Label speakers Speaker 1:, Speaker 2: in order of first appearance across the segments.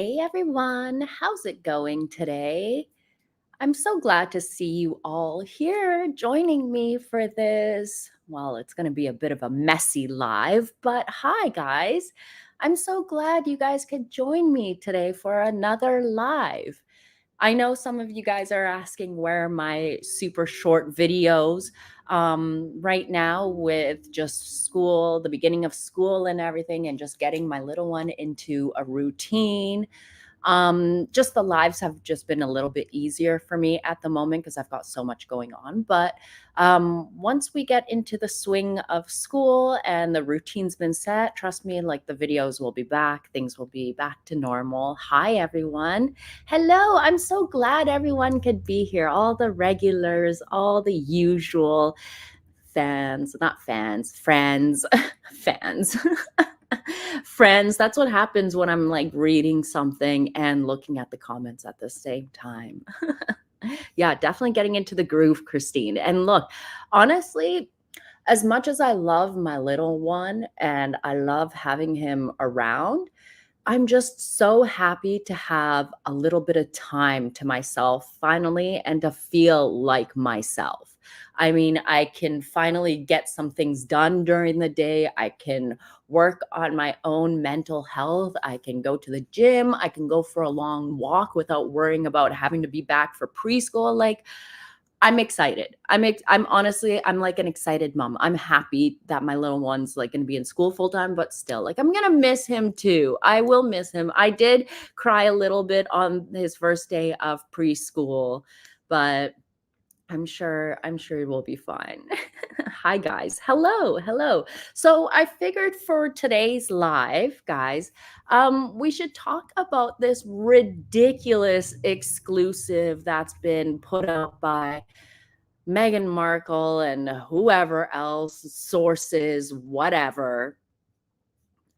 Speaker 1: Hey everyone, how's it going today? I'm so glad to see you all here joining me for this. Well, it's going to be a bit of a messy live, but hi guys. I'm so glad you guys could join me today for another live. I know some of you guys are asking where my super short videos right now with just school, the beginning of school and everything, and just getting my little one into a routine. Just the lives have just been a little bit easier for me at the moment because I've got so much going on. But once we get into the swing of school and the routine's been set, trust me, like the videos will be back, things will be back to normal. Hi, everyone. Hello. I'm so glad everyone could be here. All the regulars, all the usual fans, not fans, friends, fans. Friends, that's what happens when I'm like reading something and looking at the comments at the same time. Yeah, definitely getting into the groove, Christine. And look, honestly, as much as I love my little one and I love having him around, I'm just so happy to have a little bit of time to myself finally and to feel like myself. I mean, I can finally get some things done during the day. I can work on my own mental health. I can go to the gym. I can go for a long walk without worrying about having to be back for preschool. Like, I'm excited. I'm honestly, I'm like an excited mom. I'm happy that my little one's like going to be in school full time, but still, like, I'm going to miss him too. I will miss him. I did cry a little bit on his first day of preschool, but I'm sure it will be fine. Hi guys. Hello. So I figured for today's live, guys, we should talk about this ridiculous exclusive that's been put out by Meghan Markle and whoever else, sources, whatever.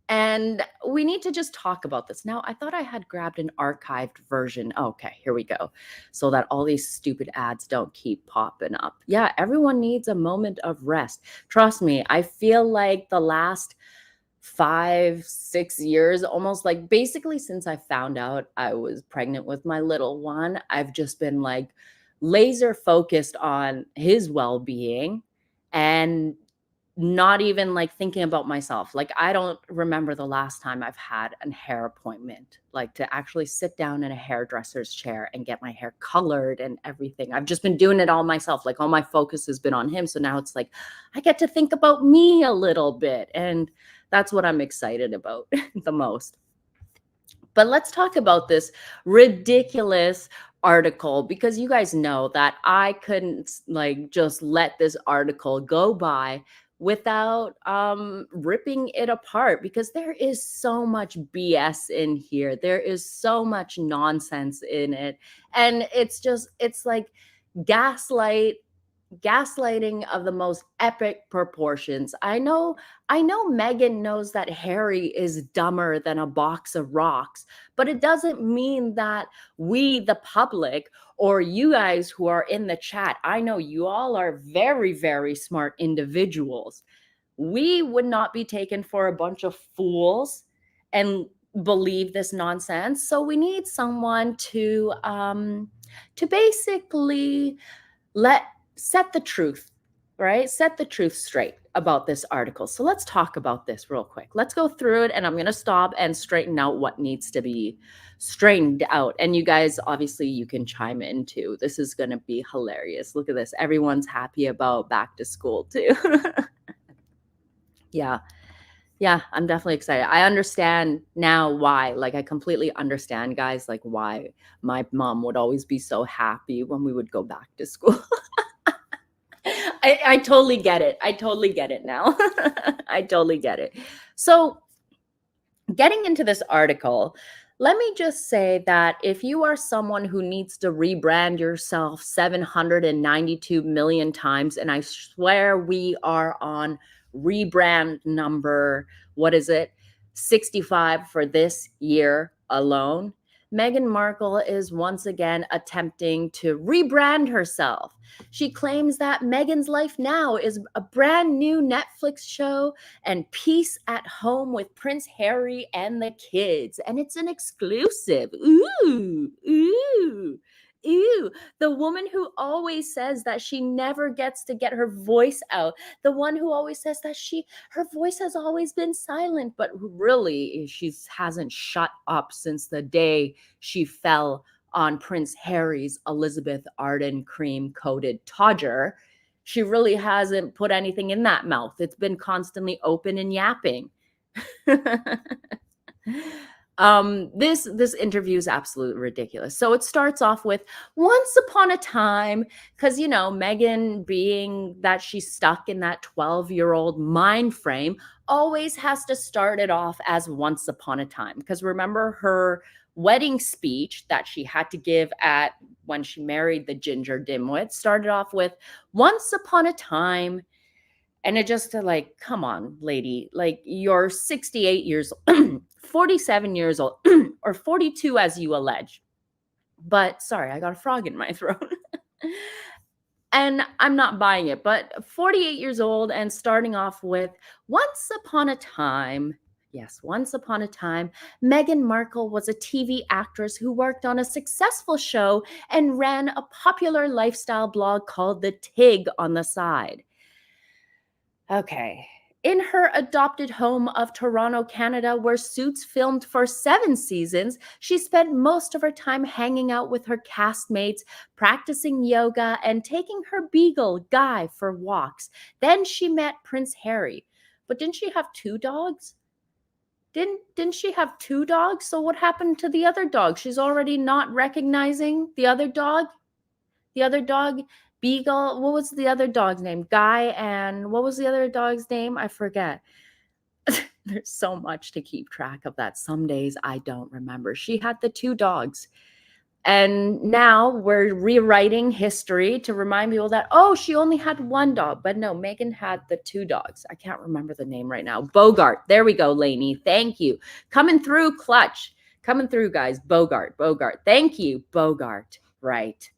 Speaker 1: And we need to just talk about this. Now, I thought I had grabbed an archived version. Okay, here we go. So that all these stupid ads don't keep popping up. Yeah, everyone needs a moment of rest. Trust me, I feel like the last 5, 6 years, almost like basically since I found out I was pregnant with my little one, I've just been like laser focused on his well being and not even like thinking about myself. Like, I don't remember the last time I've had a hair appointment, like to actually sit down in a hairdresser's chair and get my hair colored and everything. I've just been doing it all myself. Like, all my focus has been on him. So now it's like I get to think about me a little bit. And that's what I'm excited about the most. But let's talk about this ridiculous article because you guys know that I couldn't like just let this article go by without ripping it apart because there is so much BS in here. There is so much nonsense in it. And it's like gaslight gaslighting of the most epic proportions. I know Meghan knows that Harry is dumber than a box of rocks, but it doesn't mean that we, the public, or you guys who are in the chat, I know you all are very, very smart individuals. We would not be taken for a bunch of fools and believe this nonsense. So we need someone to basically let set the truth, right? Set the truth straight about this article. So let's talk about this real quick. Let's go through it and I'm going to stop and straighten out what needs to be straightened out. And you guys, obviously, you can chime in too. This is going to be hilarious. Look at this. Everyone's happy about back to school too. Yeah. Yeah, I'm definitely excited. I understand now why. Like, I completely understand, guys, like why my mom would always be so happy when we would go back to school. I totally get it. I totally get it now. I totally get it. So, getting into this article, let me just say that if you are someone who needs to rebrand yourself 792 million times, and I swear we are on rebrand number, what is it? 65 for this year alone. Meghan Markle is once again attempting to rebrand herself. She claims that Meghan's Life Now is a brand new Netflix show and peace at home with Prince Harry and the kids. And it's an exclusive. Ooh, ooh. Ew, the woman who always says that she never gets to get her voice out, the one who always says that her voice has always been silent, but really she hasn't shut up since the day she fell on Prince Harry's Elizabeth Arden cream coated todger. She really hasn't put anything in that mouth. It's been constantly open and yapping. This interview is absolutely ridiculous. So it starts off with once upon a time, because Meghan, being that she's stuck in that 12-year-old mind frame, always has to start it off as once upon a time. Because remember her wedding speech that she had to give at when she married the ginger dimwit started off with once upon a time. And it just like, come on, lady, like you're 68 years old, 47 years old, or 42 as you allege. But sorry, I got a frog in my throat. And I'm not buying it, but 48 years old and starting off with once upon a time. Yes, once upon a time, Meghan Markle was a TV actress who worked on a successful show and ran a popular lifestyle blog called The Tig on the side. Okay. In her adopted home of Toronto, Canada, where Suits filmed for 7 seasons, she spent most of her time hanging out with her castmates, practicing yoga, and taking her beagle, Guy, for walks. Then she met Prince Harry. But didn't she have 2 dogs? Didn't she have 2 dogs? So what happened to the other dog? She's already not recognizing the other dog? The other dog, Beagle. What was the other dog's name? Guy, and what was the other dog's name? I forget. There's so much to keep track of that. Some days I don't remember. She had the 2 dogs. And now we're rewriting history to remind people that, oh, she only had 1 dog. But no, Meghan had the 2 dogs. I can't remember the name right now. Bogart. There we go, Lainey. Thank you. Coming through clutch. Coming through, guys. Bogart. Thank you, Bogart. Right.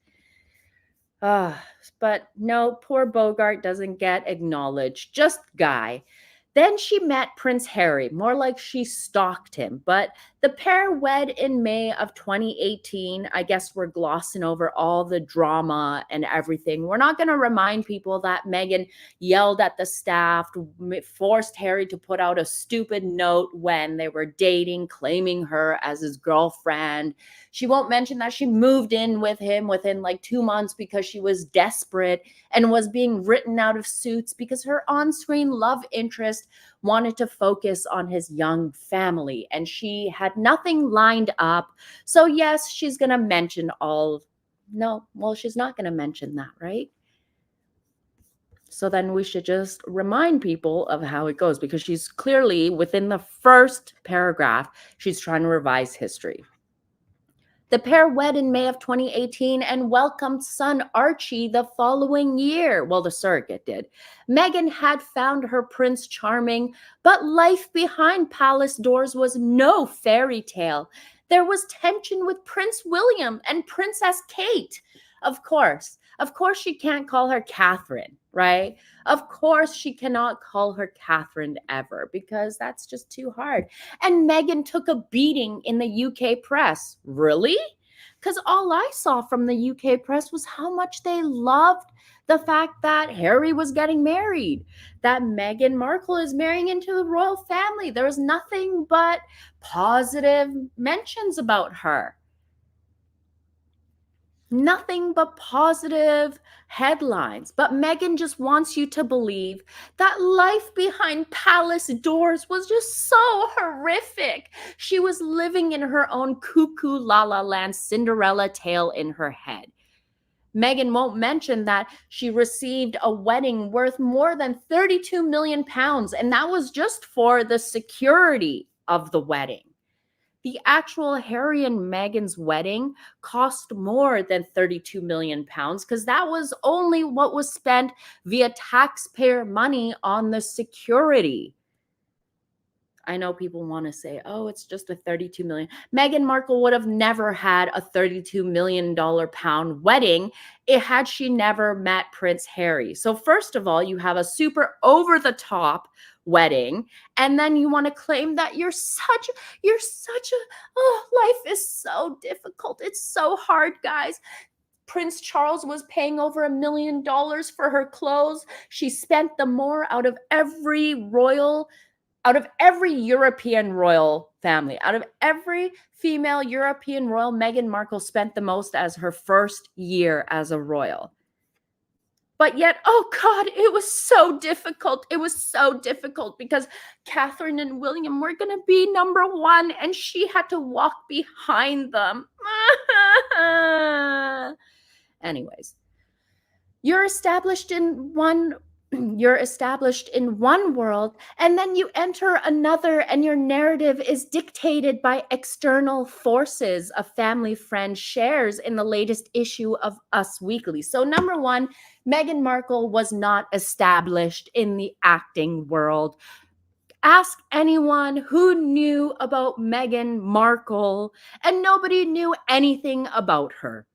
Speaker 1: But no, poor Bogart doesn't get acknowledged, just Guy. Then she met Prince Harry, more like she stalked him. But the pair wed in May of 2018. I guess we're glossing over all the drama and everything. We're not going to remind people that Meghan yelled at the staff, forced Harry to put out a stupid note when they were dating, claiming her as his girlfriend. She won't mention that she moved in with him within like 2 months because she was desperate and was being written out of Suits because her on-screen love interest wanted to focus on his young family and she had nothing lined up. So yes, she's going to mention she's not going to mention that, right? So then we should just remind people of how it goes because she's clearly within the first paragraph, she's trying to revise history. The pair wed in May of 2018 and welcomed son Archie the following year. Well, the surrogate did. Meghan had found her prince charming, but life behind palace doors was no fairy tale. There was tension with Prince William and Princess Kate. Of course she can't call her Catherine, right? Of course she cannot call her Catherine ever because that's just too hard. And Meghan took a beating in the UK press. Really? Because all I saw from the UK press was how much they loved the fact that Harry was getting married, that Meghan Markle is marrying into the royal family. There was nothing but positive mentions about her. Nothing but positive headlines. But Meghan just wants you to believe that life behind palace doors was just so horrific. She was living in her own cuckoo la la land Cinderella tale in her head. Meghan won't mention that she received a wedding worth more than 32 million pounds, and that was just for the security of the wedding. The actual Harry and Meghan's wedding cost more than 32 million pounds because that was only what was spent via taxpayer money on the security. I know people want to say, oh, it's just a 32 million. Meghan Markle would have never had a $32 million pound wedding had she never met Prince Harry. So first of all, you have a super over the top wedding, and then you want to claim that you're such a, oh, life is so difficult. It's so hard, guys. Prince Charles was paying over $1 million for her clothes. She spent the more out of every European royal family, out of every female European royal, Meghan Markle spent the most as her first year as a royal. But yet, oh God, it was so difficult. It was so difficult because Catherine and William were going to be number one, and she had to walk behind them. Anyways, you're established in one world, and then you enter another, and your narrative is dictated by external forces. A family friend shares in the latest issue of Us Weekly. So number one, Meghan Markle was not established in the acting world. Ask anyone who knew about Meghan Markle, and nobody knew anything about her.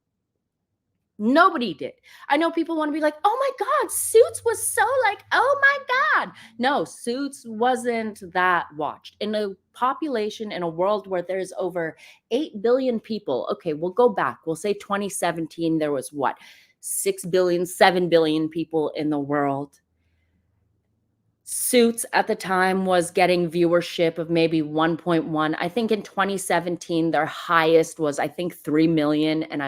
Speaker 1: Nobody did. I know people want to be like, oh my God, Suits was so like, oh my God. No, Suits wasn't that watched. In a population, in a world where there's over 8 billion people, okay, we'll go back. We'll say 2017, there was what? 6 billion, 7 billion people in the world. Suits at the time was getting viewership of maybe 1.1. I think in 2017, their highest was, I think, 3 million. And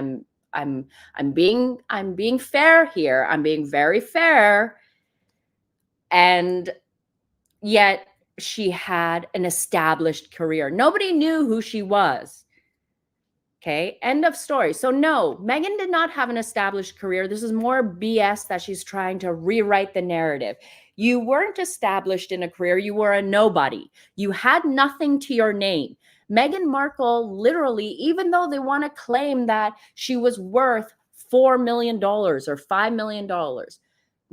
Speaker 1: I'm being fair here. I'm being very fair. And yet she had an established career. Nobody knew who she was. Okay, end of story. So no, Meghan did not have an established career. This is more BS that she's trying to rewrite the narrative. You weren't established in a career. You were a nobody. You had nothing to your name. Meghan Markle, literally, even though they want to claim that she was worth $4 million or $5 million,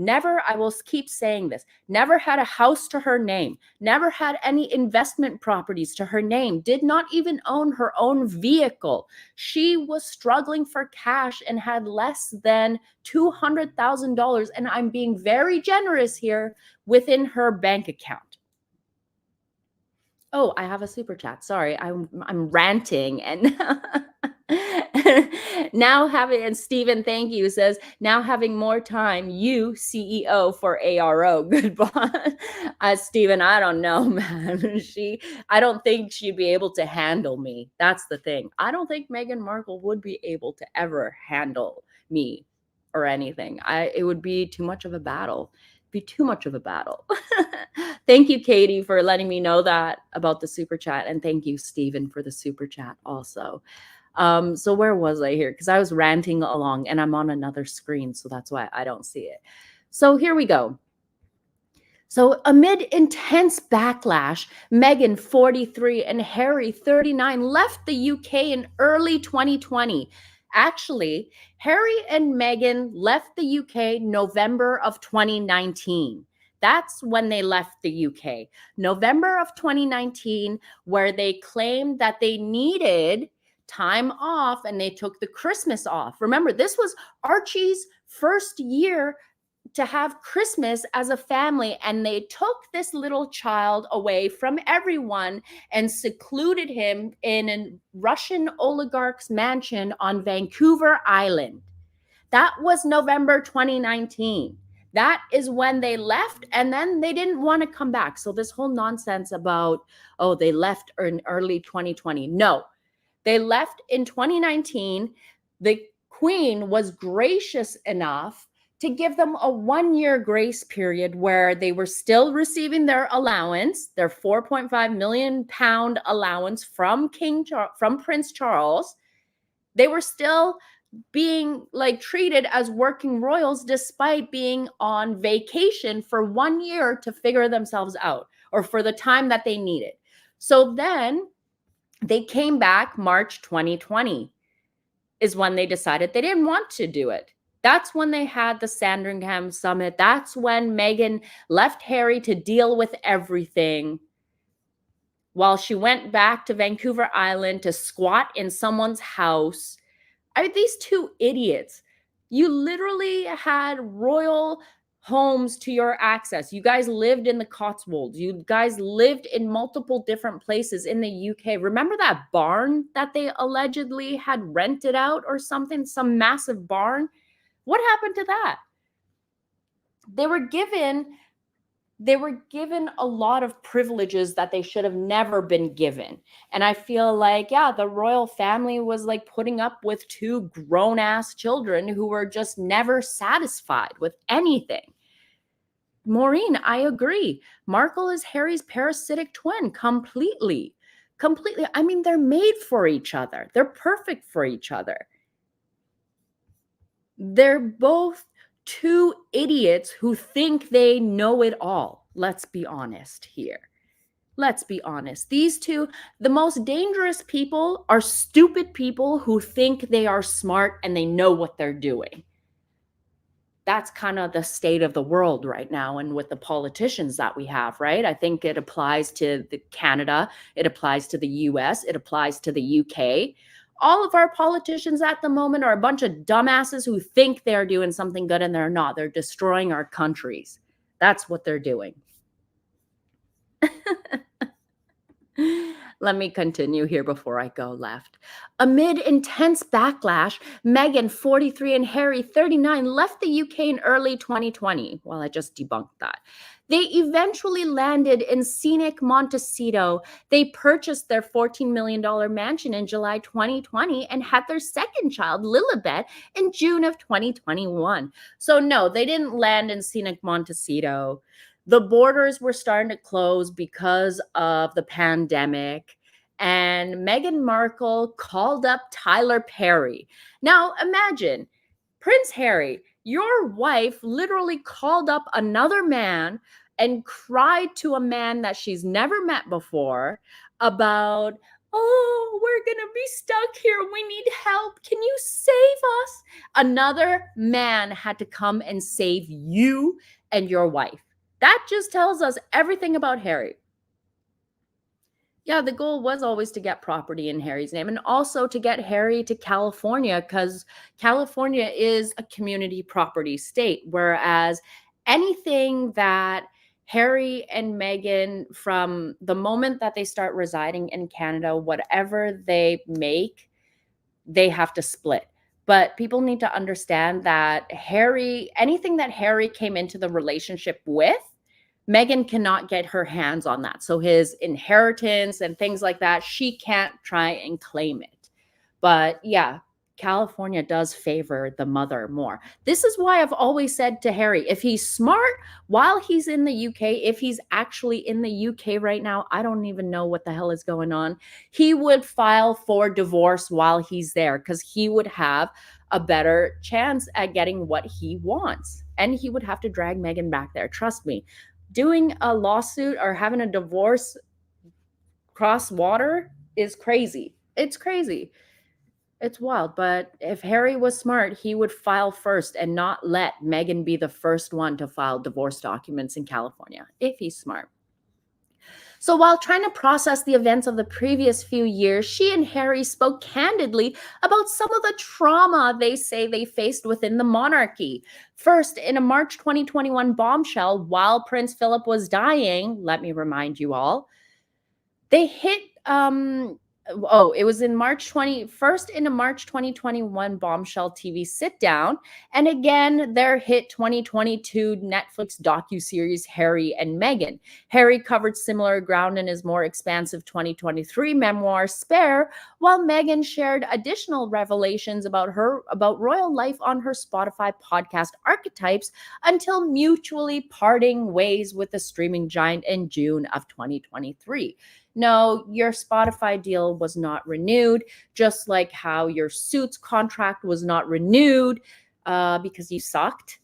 Speaker 1: never, I will keep saying this, never had a house to her name, never had any investment properties to her name, did not even own her own vehicle. She was struggling for cash and had less than $200,000, and I'm being very generous here, within her bank account. Oh, I have a super chat. Sorry, I'm ranting, and and Stephen, thank you, says, now having more time, you CEO for ARO. Goodbye. Stephen, I don't know, man. I don't think she'd be able to handle me. That's the thing. I don't think Meghan Markle would be able to ever handle me or anything. It would be too much of a battle. Thank you, Katie, for letting me know that about the super chat. And thank you, Stephen, for the super chat also. So where was I here? Because I was ranting along and I'm on another screen, so that's why I don't see it. So here we go. So amid intense backlash, Meghan, 43, and Harry, 39, left the UK in early 2020. Actually, Harry and Meghan left the UK November of 2019. That's when they left the UK. November of 2019, where they claimed that they needed time off and they took the Christmas off. Remember, this was Archie's first year to have Christmas as a family, and they took this little child away from everyone and secluded him in a Russian oligarch's mansion on Vancouver Island. That was November 2019. That is when they left, and then they didn't want to come back. So this whole nonsense about, oh, they left in early 2020. No, they left in 2019. The Queen was gracious enough to give them a 1-year grace period where they were still receiving their allowance, their 4.5 million pound allowance from Prince Charles. They were still being like treated as working royals despite being on vacation for 1 year to figure themselves out, or for the time that they needed. So then they came back March 2020 is when they decided they didn't want to do it. That's when they had the Sandringham Summit. That's when Meghan left Harry to deal with everything. while she went back to Vancouver Island to squat in someone's house. These two idiots. You literally had royal homes to your access. You guys lived in the Cotswolds. You guys lived in multiple different places in the UK. Remember that barn that they allegedly had rented out or something? Some massive barn? What happened to that? They were given a lot of privileges that they should have never been given. And I feel like, yeah, the royal family was like putting up with two grown-ass children who were just never satisfied with anything. Maureen, I agree. Markle is Harry's parasitic twin completely. Completely. I mean, they're made for each other. They're perfect for each other. They're both two idiots who think they know it all. Let's be honest here. Let's be honest. These two, the most dangerous people are stupid people who think they are smart and they know what they're doing. That's kind of the state of the world right now, and with the politicians that we have, right? I think it applies to Canada, it applies to the US, it applies to the UK. All of our politicians at the moment are a bunch of dumbasses who think they're doing something good and they're not. They're destroying our countries. That's what they're doing. Let me continue here before I go left. Amid intense backlash, Meghan, 43, and Harry, 39, left the UK in early 2020. Well, I just debunked that. They eventually landed in scenic Montecito. They purchased their $14 million mansion in July 2020 and had their second child, Lilibet, in June of 2021. So no, they didn't land in scenic Montecito. The borders were starting to close because of the pandemic, and Meghan Markle called up Tyler Perry. Now, imagine, Prince Harry, your wife literally called up another man and cried to a man that she's never met before about, oh, we're going to be stuck here. We need help. Can you save us? Another man had to come and save you and your wife. That just tells us everything about Harry. Yeah, the goal was always to get property in Harry's name and also to get Harry to California, because California is a community property state, whereas anything that Harry and Meghan, from the moment that they start residing in Canada, whatever they make, they have to split. But people need to understand that anything that Harry came into the relationship with, Meghan cannot get her hands on that. So his inheritance and things like that, she can't try and claim it. But yeah, California does favor the mother more. This is why I've always said to Harry, if he's smart while he's in the UK, if he's actually in the UK right now, I don't even know what the hell is going on. He would file for divorce while he's there, because he would have a better chance at getting what he wants. And he would have to drag Meghan back there. Trust me, doing a lawsuit or having a divorce cross water is crazy. It's crazy. It's wild. But if Harry was smart, he would file first and not let Meghan be the first one to file divorce documents in California, if he's smart. So while trying to process the events of the previous few years, she and Harry spoke candidly about some of the trauma they say they faced within the monarchy. First, in a March 2021 bombshell, while Prince Philip was dying, let me remind you all, they hit it was in first in a March 2021 bombshell TV sit down, and again their hit 2022 Netflix docuseries Harry and Meghan. Harry covered similar ground in his more expansive 2023 memoir Spare, while Meghan shared additional revelations about royal life on her Spotify podcast Archetypes, until mutually parting ways with the streaming giant in June of 2023. No, your Spotify deal was not renewed, just like how your Suits contract was not renewed because you sucked.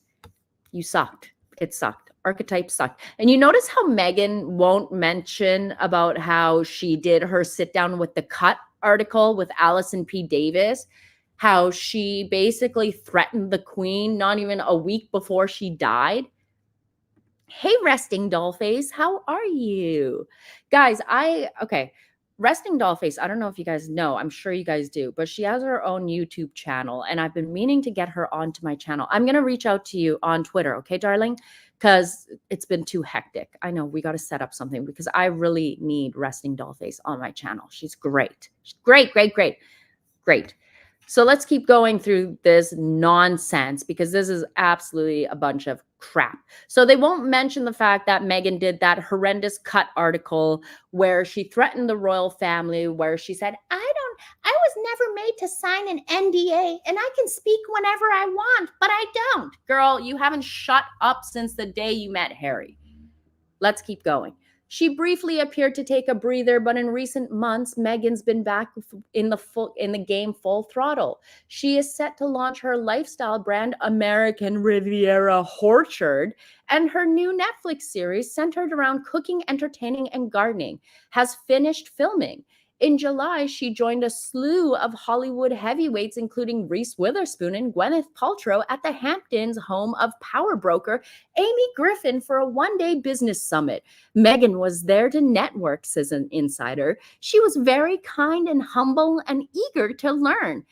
Speaker 1: You sucked. It sucked. Archetype sucked. And you notice how Meghan won't mention about how she did her sit down with the Cut article with Allison P. Davis, how she basically threatened the Queen not even a week before she died. Hey, Resting Dollface, how are you? Guys, Resting Dollface, I don't know if you guys know, I'm sure you guys do, but she has her own YouTube channel, and I've been meaning to get her onto my channel. I'm going to reach out to you on Twitter, okay, darling? Because it's been too hectic. I know we got to set up something because I really need Resting Dollface on my channel. She's great. She's great, great, great. Great. So let's keep going through this nonsense because this is absolutely a bunch of crap. So they won't mention the fact that Meghan did that horrendous cut article where she threatened the royal family, where she said, I was never made to sign an NDA and I can speak whenever I want, but I don't. Girl, you haven't shut up since the day you met Harry. Let's keep going. She briefly appeared to take a breather, but in recent months, Meghan's been back in the game full throttle. She is set to launch her lifestyle brand, American Riviera Orchard, and her new Netflix series centered around cooking, entertaining, and gardening has finished filming. In July, she joined a slew of Hollywood heavyweights, including Reese Witherspoon and Gwyneth Paltrow, at the Hamptons home of power broker Amy Griffin for a one-day business summit. Meghan was there to network, says an insider. She was very kind and humble and eager to learn.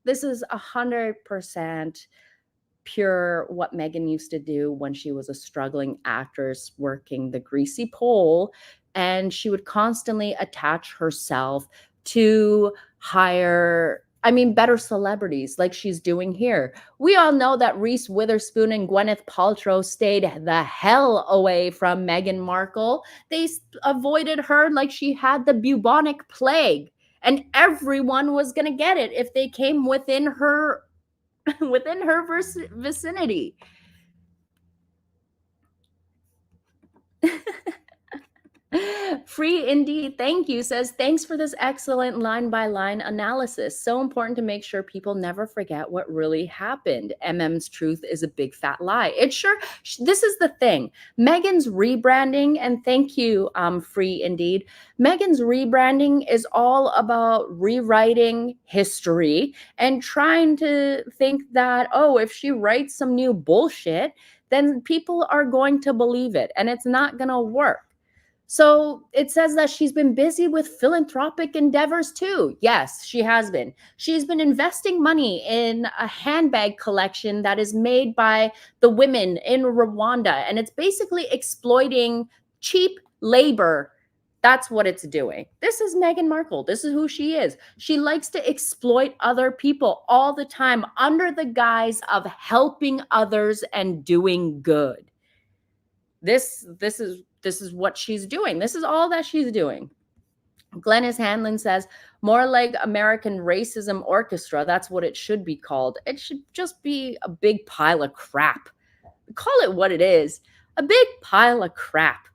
Speaker 1: This is 100% pure what Meghan used to do when she was a struggling actress working the greasy pole, and she would constantly attach herself to better celebrities like she's doing here. We all know that Reese Witherspoon and Gwyneth Paltrow stayed the hell away from Meghan Markle. They avoided her like she had the bubonic plague, and everyone was going to get it if they came within her vicinity. Free Indeed, thank you, says, thanks for this excellent line by line analysis. So important to make sure people never forget what really happened. MM's truth is a big fat lie. This is the thing. Meghan's rebranding, and thank you, Free Indeed. Meghan's rebranding is all about rewriting history and trying to think that, oh, if she writes some new bullshit, then people are going to believe it, and it's not going to work. So it says that she's been busy with philanthropic endeavors too. Yes, she has been. She's been investing money in a handbag collection that is made by the women in Rwanda, and it's basically exploiting cheap labor. That's what it's doing. This is Meghan Markle. This is who she is. She likes to exploit other people all the time under the guise of helping others and doing good. This is what she's doing. This is all that she's doing. Glennis Hanlon says, more like American Racism Orchestra. That's what it should be called. It should just be a big pile of crap. Call it what it is. A big pile of crap.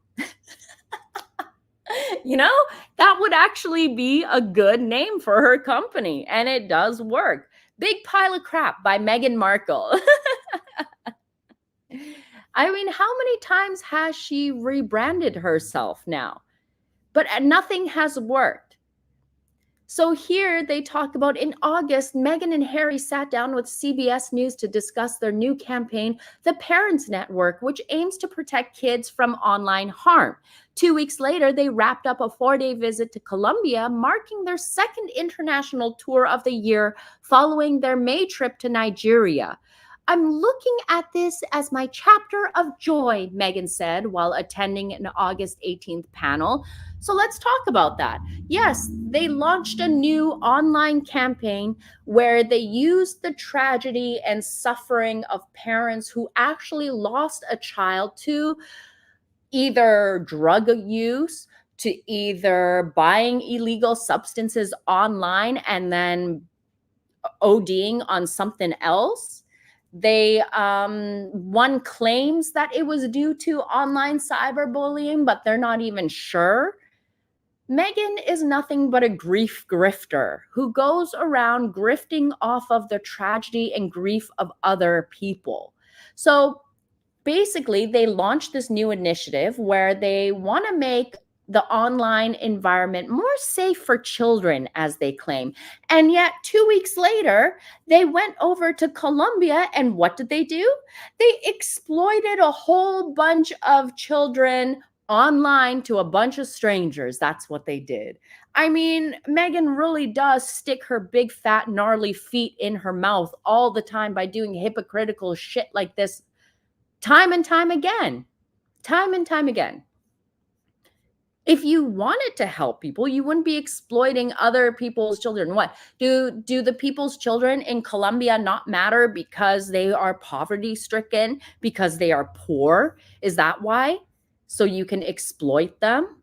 Speaker 1: That would actually be a good name for her company. And it does work. Big Pile of Crap by Meghan Markle. How many times has she rebranded herself now? But nothing has worked. So here they talk about, in August, Meghan and Harry sat down with CBS News to discuss their new campaign, The Parents Network, which aims to protect kids from online harm. 2 weeks later, they wrapped up a 4-day visit to Colombia, marking their second international tour of the year following their May trip to Nigeria. I'm looking at this as my chapter of joy, Meghan said while attending an August 18th panel. So let's talk about that. Yes, they launched a new online campaign where they used the tragedy and suffering of parents who actually lost a child to either drug use, to either buying illegal substances online and then ODing on something else. One claims that it was due to online cyberbullying, but they're not even sure. Meghan is nothing but a grief grifter who goes around grifting off of the tragedy and grief of other people. So basically, they launched this new initiative where they want to make the online environment more safe for children, as they claim. And yet 2 weeks later, they went over to Colombia, and what did they do? They exploited a whole bunch of children online to a bunch of strangers. That's what they did. I mean, Meghan really does stick her big, fat, gnarly feet in her mouth all the time by doing hypocritical shit like this time and time again. Time and time again. If you wanted to help people, you wouldn't be exploiting other people's children. What? Do the people's children in Colombia not matter because they are poverty stricken, because they are poor? Is that why? So you can exploit them?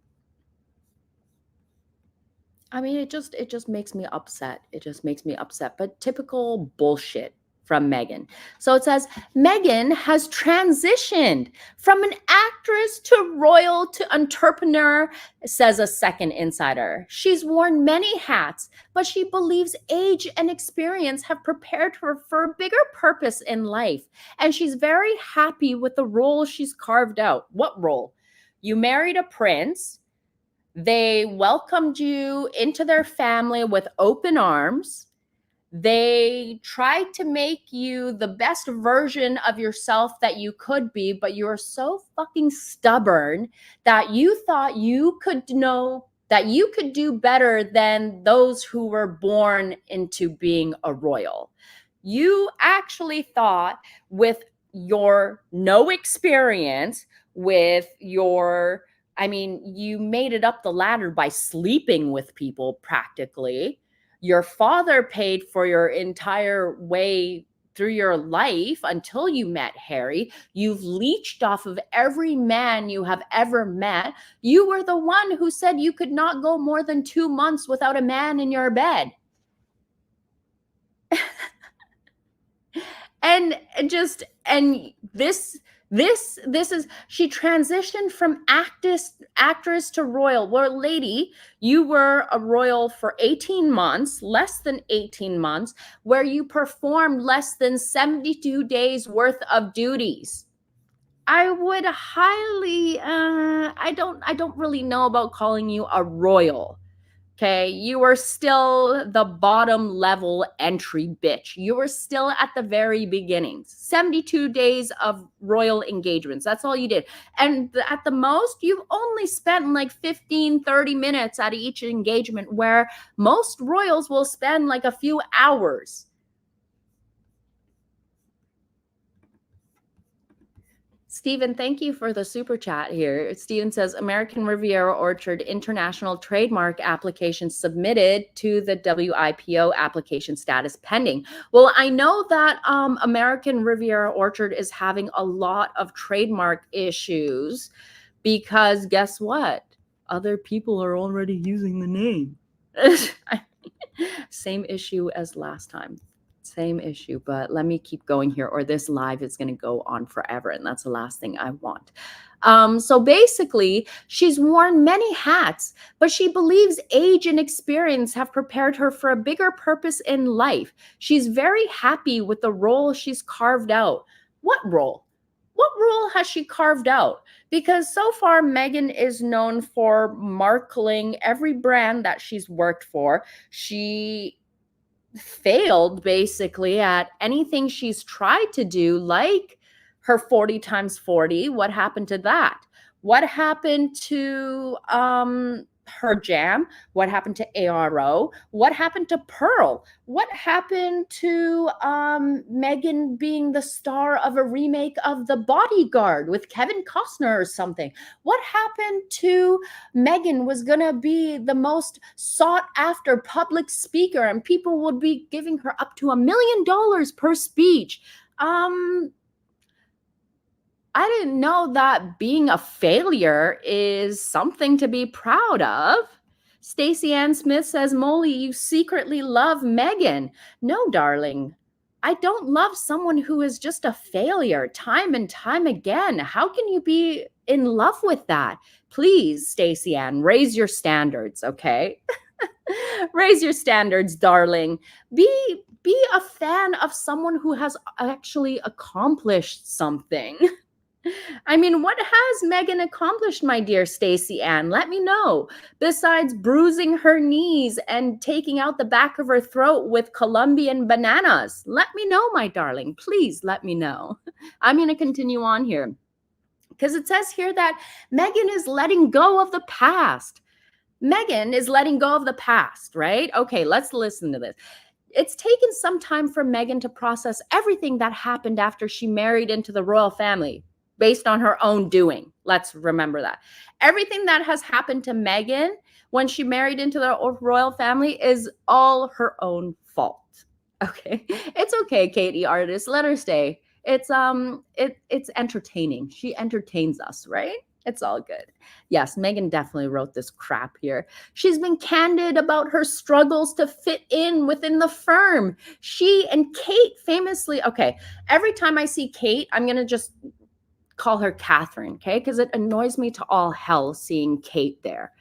Speaker 1: I mean, it just makes me upset. It just makes me upset. But typical bullshit from Meghan. So it says Meghan has transitioned from an actress to royal to entrepreneur, says a second insider. She's worn many hats, but she believes age and experience have prepared her for a bigger purpose in life. And she's very happy with the role she's carved out. What role? You married a prince. They welcomed you into their family with open arms. They tried to make you the best version of yourself that you could be, but you were so fucking stubborn that you thought you could know that you could do better than those who were born into being a royal. You actually thought, with your no experience, with your, I mean, you made it up the ladder by sleeping with people practically. Your father paid for your entire way through your life until you met Harry. You've leached off of every man you have ever met. You were the one who said you could not go more than 2 months without a man in your bed. And this is, she transitioned from actress to royal. Well, lady, you were a royal for 18 months, less than 18 months, where you performed less than 72 days worth of duties. I would highly I don't really know about calling you a royal. Okay, you were still the bottom level entry bitch. You were still at the very beginnings. 72 days of royal engagements. That's all you did. And at the most, you've only spent like 15, 30 minutes at each engagement, where most royals will spend like a few hours. Stephen, thank you for the super chat here. Stephen says, American Riviera Orchard international trademark application submitted to the WIPO application status pending. Well, I know that American Riviera Orchard is having a lot of trademark issues because guess what? Other people are already using the name. Same issue as last time. Same issue, but let me keep going here, or this live is going to go on forever, and that's the last thing I want. So basically, she's worn many hats, but she believes age and experience have prepared her for a bigger purpose in life. She's very happy with the role she's carved out. What role? What role has she carved out? Because so far, Meghan is known for markling every brand that she's worked for. She failed basically at anything she's tried to do, like her 40 times 40. What happened to that? What happened to her jam? What happened to ARO? What happened to Pearl? What happened to Meghan being the star of a remake of The Bodyguard with Kevin Costner or something? What happened to Meghan was going to be the most sought after public speaker and people would be giving her up to $1 million per speech? I didn't know that being a failure is something to be proud of. Stacey Ann Smith says, Molly, you secretly love Meghan. No, darling. I don't love someone who is just a failure time and time again. How can you be in love with that? Please, Stacey Ann, raise your standards, okay? Raise your standards, darling. Be a fan of someone who has actually accomplished something. I mean, what has Meghan accomplished, my dear Stacey Ann? Let me know. Besides bruising her knees and taking out the back of her throat with Colombian bananas. Let me know, my darling. Please let me know. I'm going to continue on here because it says here that Meghan is letting go of the past. Meghan is letting go of the past, right? Okay, let's listen to this. It's taken some time for Meghan to process everything that happened after she married into the royal family based on her own doing. Let's remember that. Everything that has happened to Meghan when she married into the royal family is all her own fault. Okay. It's okay, Katie Artist. Let her stay. It's entertaining. She entertains us, right? It's all good. Yes, Meghan definitely wrote this crap here. She's been candid about her struggles to fit in within the firm. She and Kate famously, okay, every time I see Kate, I'm going to just call her Catherine, okay? Because it annoys me to all hell seeing Kate there.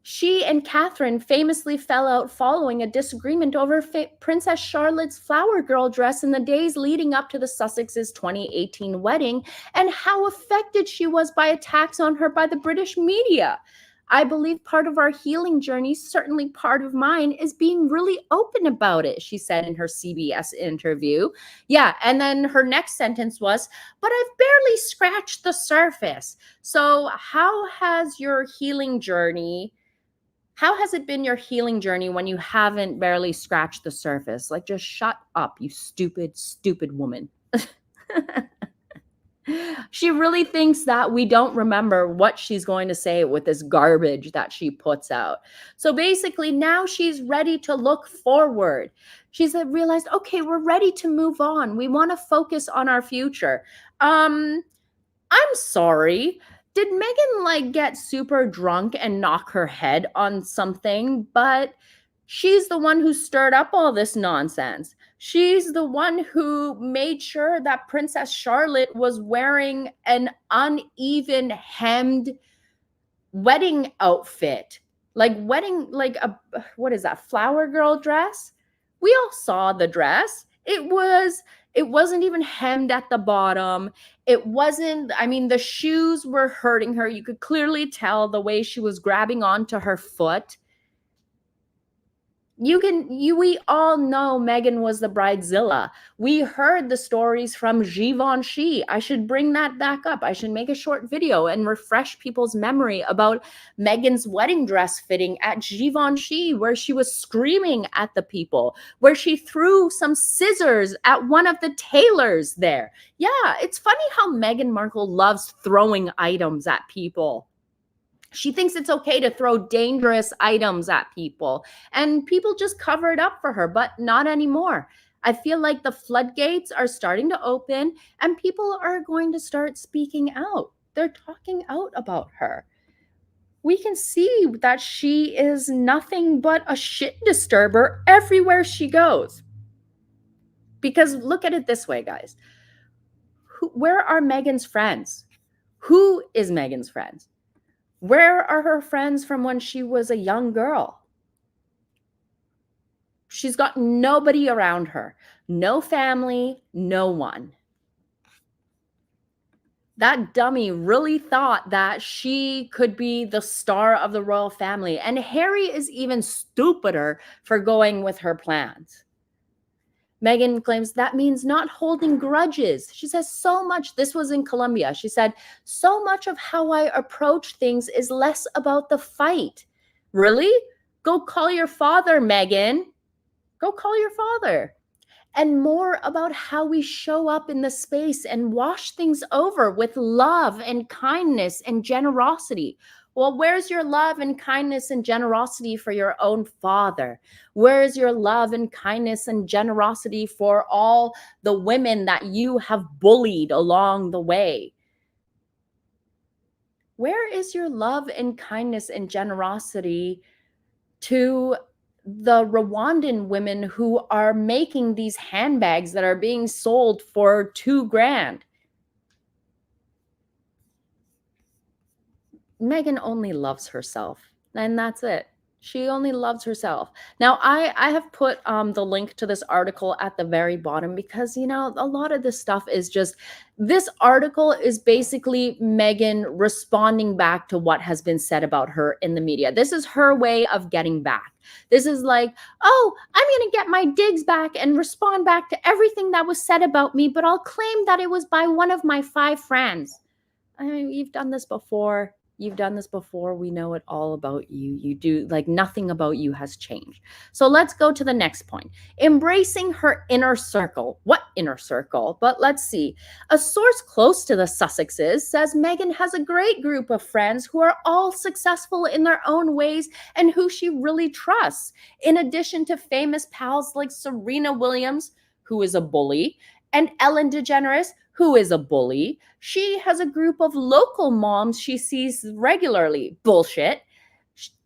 Speaker 1: She and Catherine famously fell out following a disagreement over Princess Charlotte's flower girl dress in the days leading up to the Sussexes' 2018 wedding and how affected she was by attacks on her by the British media. I believe part of our healing journey, certainly part of mine, is being really open about it, she said in her CBS interview. Yeah, and then her next sentence was, but I've barely scratched the surface. So how has it been your healing journey when you haven't barely scratched the surface? Like, just shut up, you stupid, stupid woman. She really thinks that we don't remember what she's going to say with this garbage that she puts out. So basically, now she's ready to look forward. She's realized, okay, we're ready to move on. We want to focus on our future. I'm sorry. Did Meghan get super drunk and knock her head on something? But she's the one who stirred up all this nonsense. She's the one who made sure that Princess Charlotte was wearing an uneven hemmed wedding outfit. Like a, what is that, flower girl dress? We all saw the dress. It wasn't even hemmed at the bottom. It wasn't, I mean, the shoes were hurting her. You could clearly tell the way she was grabbing onto her foot. We all know Meghan was the bridezilla. We heard the stories from Givenchy. I should bring that back up. I should make a short video and refresh people's memory about Meghan's wedding dress fitting at Givenchy, where she was screaming at the people, where she threw some scissors at one of the tailors there. Yeah, it's funny how Meghan Markle loves throwing items at people. She thinks it's okay to throw dangerous items at people, and people just cover it up for her, but not anymore. I feel like the floodgates are starting to open and people are going to start speaking out. They're talking out about her. We can see that she is nothing but a shit disturber everywhere she goes. Because look at it this way, guys. Where are Meghan's friends? Who is Meghan's friends? Where are her friends from when she was a young girl? She's got nobody around her, no family, no one. That dummy really thought that she could be the star of the royal family. And Harry is even stupider for going with her plans. Meghan claims that means not holding grudges. She says so much, this was in Colombia. She said, so much of how I approach things is less about the fight. Really? Go call your father, Meghan. Go call your father. And more about how we show up in the space and wash things over with love and kindness and generosity. Well, where's your love and kindness and generosity for your own father? Where's your love and kindness and generosity for all the women that you have bullied along the way? Where is your love and kindness and generosity to the Rwandan women who are making these handbags that are being sold for $2,000? Meghan only loves herself, and that's it. She only loves herself. Now, I have put the link to this article at the very bottom because, a lot of this stuff is just, this article is basically Meghan responding back to what has been said about her in the media. This is her way of getting back. This is like, oh, I'm going to get my digs back and respond back to everything that was said about me, but I'll claim that it was by one of my 5 friends. I mean, you've done this before. You've done this before. We know it all about you. You do, like, nothing about you has changed. So let's go to the next point. Embracing her inner circle. What inner circle? But let's see. A source close to the Sussexes says Meghan has a great group of friends who are all successful in their own ways and who she really trusts. In addition to famous pals like Serena Williams, who is a bully, and Ellen DeGeneres, who is a bully. She has a group of local moms she sees regularly. Bullshit.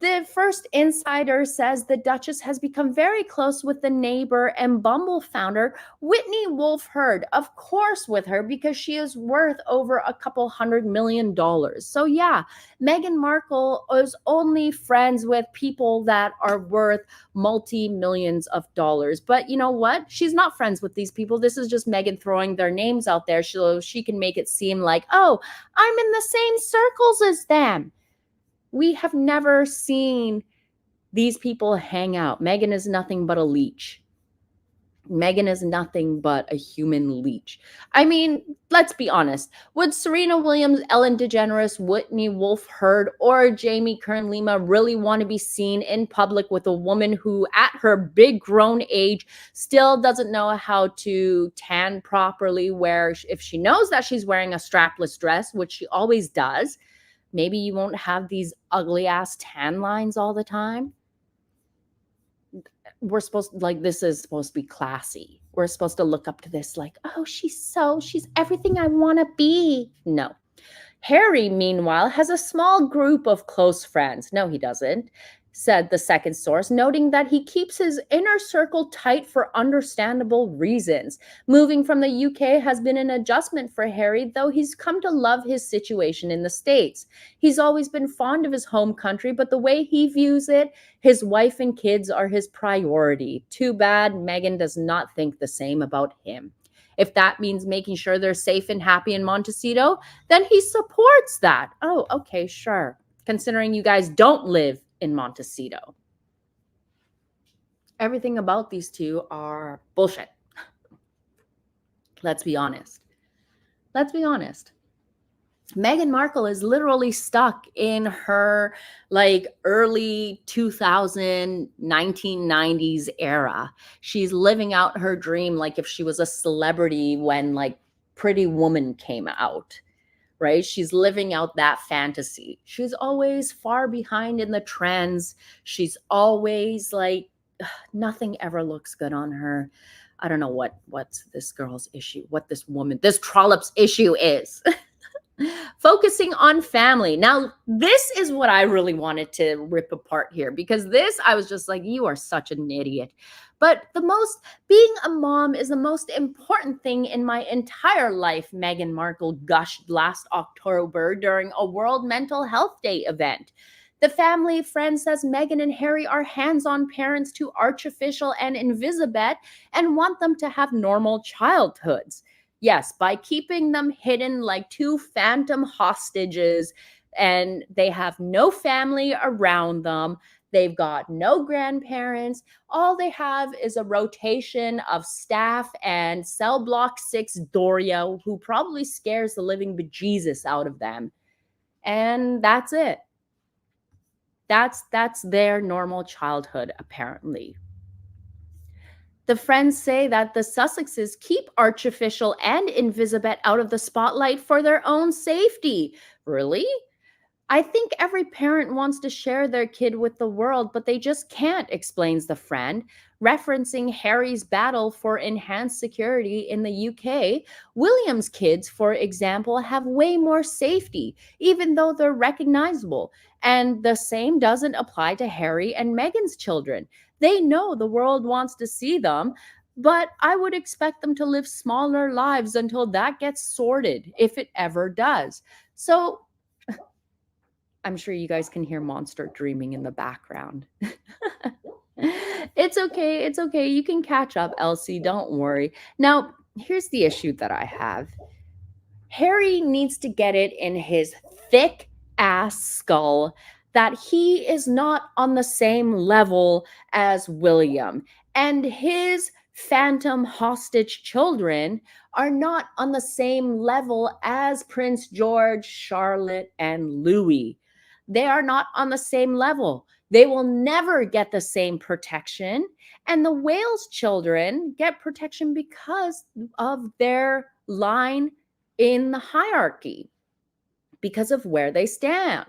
Speaker 1: The first insider says the Duchess has become very close with the Neighbor and Bumble founder, Whitney Wolfe Herd. Of course, with her, because she is worth over a couple $100 million. So, yeah, Meghan Markle is only friends with people that are worth multi-millions of dollars. But you know what? She's not friends with these people. This is just Meghan throwing their names out there so she can make it seem like, oh, I'm in the same circles as them. We have never seen these people hang out. Meghan is nothing but a leech. Meghan is nothing but a human leech. I mean, let's be honest. Would Serena Williams, Ellen DeGeneres, Whitney Wolfe Herd, or Jamie Kern-Lima really want to be seen in public with a woman who, at her big grown age, still doesn't know how to tan properly, where if she knows that she's wearing a strapless dress, which she always does, maybe you won't have these ugly ass tan lines all the time. We're supposed to, like, this is supposed to be classy. We're supposed to look up to this like, oh, she's everything I want to be. No. Harry, meanwhile, has a small group of close friends. No, he doesn't, said the second source, noting that he keeps his inner circle tight for understandable reasons. Moving from the UK has been an adjustment for Harry, though he's come to love his situation in the States. He's always been fond of his home country, but the way he views it, his wife and kids are his priority. Too bad Meghan does not think the same about him. If that means making sure they're safe and happy in Montecito, then he supports that. Oh, okay, sure. Considering you guys don't live in Montecito. Everything about these two are bullshit. Let's be honest. Let's be honest. Meghan Markle is literally stuck in her like early 1990s era. She's living out her dream like if she was a celebrity when like Pretty Woman came out, right? She's living out that fantasy. She's always far behind in the trends. She's always like, nothing ever looks good on her. I don't know what's this girl's issue, what this trollop's issue is. Focusing on family. Now, this is what I really wanted to rip apart here, because this, I was just like, you are such an idiot. But being a mom is the most important thing in my entire life, Meghan Markle gushed last October during a World Mental Health Day event. The family friend says Meghan and Harry are hands-on parents to Archofficial and Invisibet and want them to have normal childhoods. Yes, by keeping them hidden like two phantom hostages, and they have no family around them. They've got no grandparents. All they have is a rotation of staff and Cell Block 6 Doria, who probably scares the living bejesus out of them. And that's it. That's their normal childhood, apparently. The friends say that the Sussexes keep Archofficial and Invisibet out of the spotlight for their own safety. Really? I think every parent wants to share their kid with the world, but they just can't, explains the friend. Referencing Harry's battle for enhanced security in the UK, William's kids, for example, have way more safety, even though they're recognizable. And the same doesn't apply to Harry and Meghan's children. They know the world wants to see them, but I would expect them to live smaller lives until that gets sorted, if it ever does. So I'm sure you guys can hear Monster dreaming in the background. It's okay. It's okay. You can catch up, Elsie. Don't worry. Now, here's the issue that I have. Harry needs to get it in his thick ass skull that he is not on the same level as William, and his phantom hostage children are not on the same level as Prince George, Charlotte, and Louis. They are not on the same level. They will never get the same protection. And the Wales children get protection because of their line in the hierarchy, because of where they stand.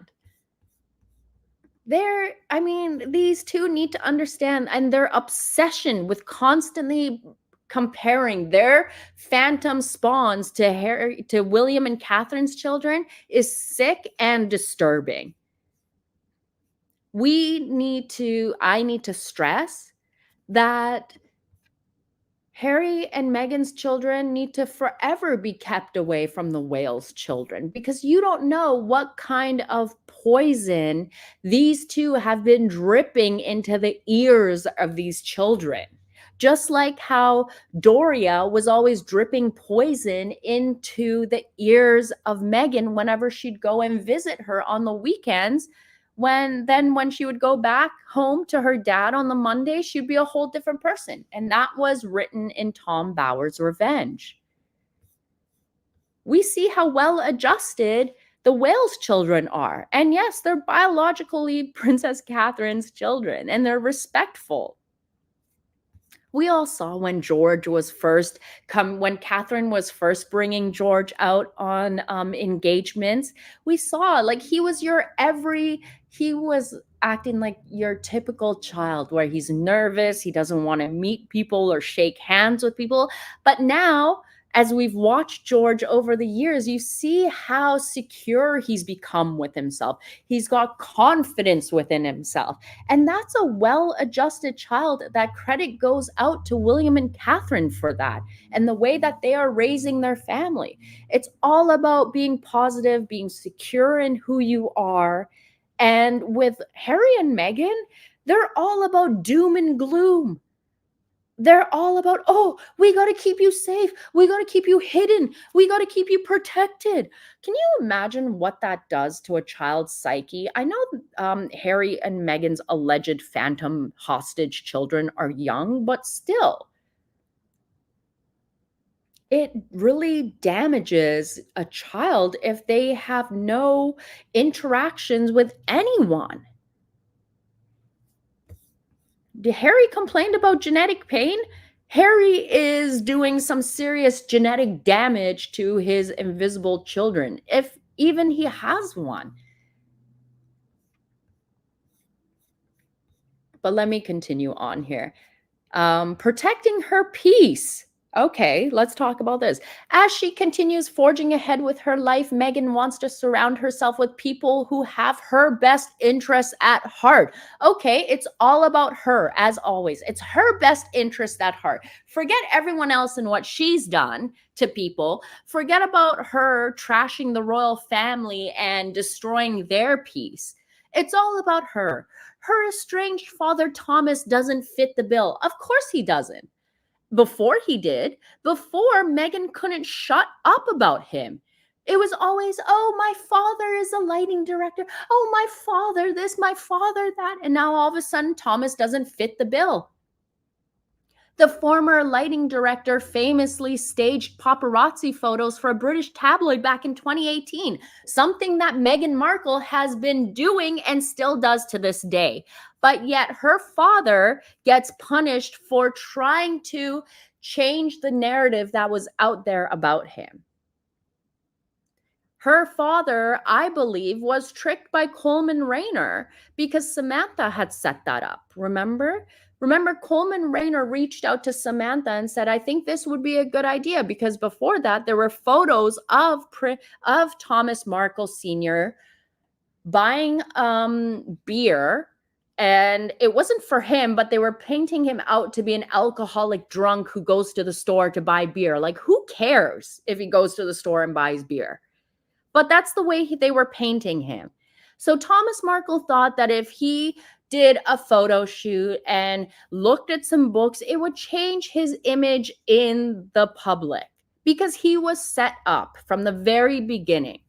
Speaker 1: These two need to understand, and their obsession with constantly comparing their phantom spawns to William and Catherine's children is sick and disturbing. I need to stress that Harry and Meghan's children need to forever be kept away from the Wales children, because you don't know what kind of poison these two have been dripping into the ears of these children. Just like how Doria was always dripping poison into the ears of Meghan whenever she'd go and visit her on the weekends. When she would go back home to her dad on the Monday, she'd be a whole different person. And that was written in Tom Bower's Revenge. We see how well adjusted the Wales children are. And yes, they're biologically Princess Catherine's children, and they're respectful. We all saw when when Catherine was first bringing George out on engagements, we saw like he was acting like your typical child where he's nervous, he doesn't want to meet people or shake hands with people. But now, as we've watched George over the years, you see how secure he's become with himself. He's got confidence within himself. And that's a well-adjusted child. That credit goes out to William and Catherine for that and the way that they are raising their family. It's all about being positive, being secure in who you are. And with Harry and Meghan, they're all about doom and gloom. They're all about, oh, we got to keep you safe. We got to keep you hidden. We got to keep you protected. Can you imagine what that does to a child's psyche? I know Harry and Meghan's alleged phantom hostage children are young, but still, it really damages a child if they have no interactions with anyone. Harry complained about genetic pain. Harry is doing some serious genetic damage to his invisible children, if even he has one. But let me continue on here. Protecting her peace. Okay, let's talk about this. As she continues forging ahead with her life, Meghan wants to surround herself with people who have her best interests at heart. Okay, it's all about her, as always. It's her best interest at heart. Forget everyone else and what she's done to people. Forget about her trashing the royal family and destroying their peace. It's all about her. Her estranged father, Thomas, doesn't fit the bill. Of course he doesn't. Before he did, before Meghan couldn't shut up about him. It was always, oh, my father is a lighting director. Oh, my father this, my father that. And now all of a sudden, Thomas doesn't fit the bill. The former lighting director famously staged paparazzi photos for a British tabloid back in 2018, something that Meghan Markle has been doing and still does to this day. But yet her father gets punished for trying to change the narrative that was out there about him. Her father, I believe, was tricked by Coleman Rayner because Samantha had set that up. Remember, Coleman Rayner reached out to Samantha and said, I think this would be a good idea, because before that, there were photos of Thomas Markle Sr. buying beer. And it wasn't for him, but they were painting him out to be an alcoholic drunk who goes to the store to buy beer. Like, who cares if he goes to the store and buys beer? But that's the way they were painting him. So Thomas Markle thought that if he did a photo shoot and looked at some books, it would change his image in the public because he was set up from the very beginning.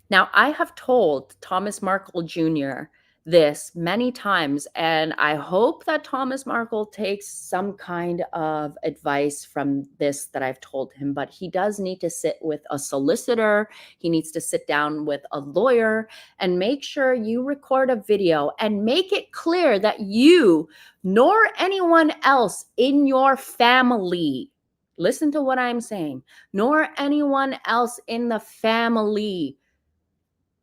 Speaker 1: Now, I have told Thomas Markle Jr. this many times, and I hope that Thomas Markle takes some kind of advice from this that I've told him, but he does need to sit with a solicitor. He needs to sit down with a lawyer and make sure you record a video and make it clear that you nor anyone else in your family, listen to what I'm saying, nor anyone else in the family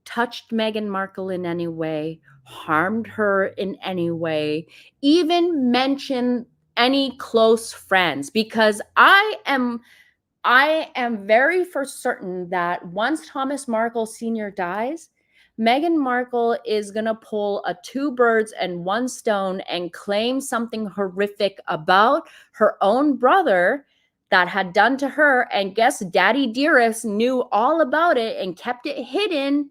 Speaker 1: touched Meghan Markle in any way, harmed her in any way, even mention any close friends, because I am very for certain that once Thomas Markle Sr. dies, Meghan Markle is going to pull a two birds and one stone and claim something horrific about her own brother that had done to her. And guess Daddy Dearest knew all about it and kept it hidden.